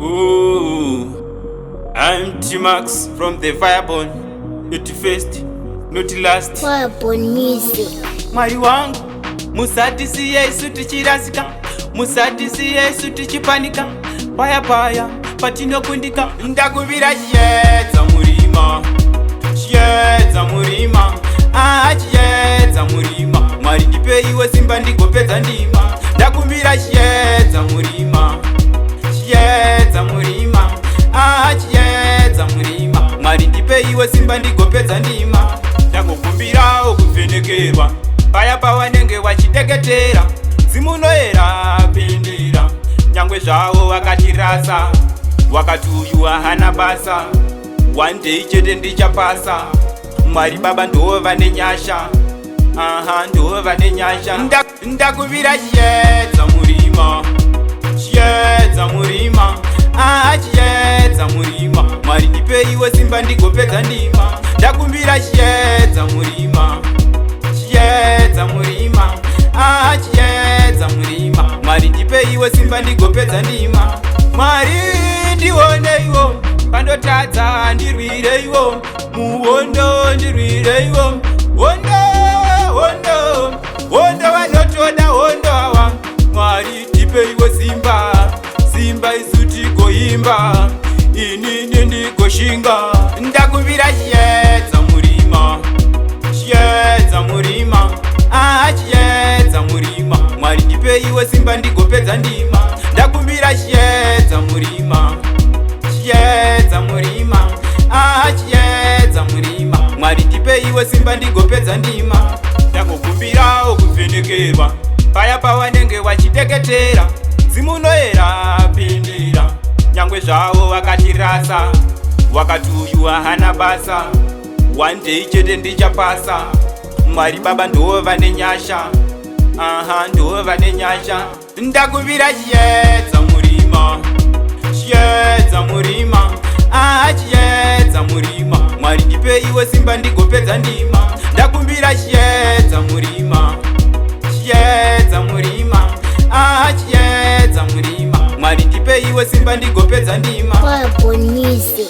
Ooh, I'm T-Max from the Fireborn. It first, not last. Fireborn music. Mwari wangu, musatisi Yesu tichirasika, musatisi Yesu tichipanika, paya paya patinokundika. Ndakuvira chiedza murima, chiedza murima, chiedza murima. Mwari ndipe iwe simba ndigopedza ndima. Ndakuvira chiedza murima, chiedza murima, chiedza murima. Mwari ndipe iwe simba ndigopedza ndima. Ndakukumbirawo kuvhenekerwa paya pawanenge wachiteketera, zimunoyera pindira. Nyangwe zvavo vakatirasa, wakati uyu hana basa, one day chete ndichapasa. Mwari baba ndo vane nyasha, ndo vane nyasha. Ndakuvira chiedza murima, chiedza murima, chiedza murima. Mwari ndipe iwe simba ndigopedza ndima. Ndakumbira chiedza murima, chiedza murima, chiedza murima. Mwari ndipe iwe simba ndigopedza ndima. Mwari ndione iwo pandotadza, ndirwire iwo muhondo, ndirwire iwo hondo, hondo, hondo vanotoda hondo awa. Mwari ndipe iwe simba, simba isu tigoimba, inini ndigoshinga. Ndakuvira chiedza murima, chiedza murima, chiedza murima. Mwari ndipe iwe simba ndigopedza ndima. Ndakumbira chiedza murima, chiedza murima, chiedza murima. Mwari ndipe iwe simba ndigopedza ndima. Ndakukumbirawo kuvhenekerwa paya pawanenge wachiteketera, zimunoyera pindira. Nyangwe zvavo vakatirasa, wakati uyu hana basa, one day chete ndichapasa. Mwari baba ndo vane nyasha, ndo vane nyasha. Ndakuvira chiedza murima, chiedza murima, chiedza murima. Mwari ndipe iwe simba ndigopedza ndima. Ndakumbira chiedza murima, chiedza murima, chiedza murima. Mwari ndipe iwe simba ndigopedza ndima. Fireborn music.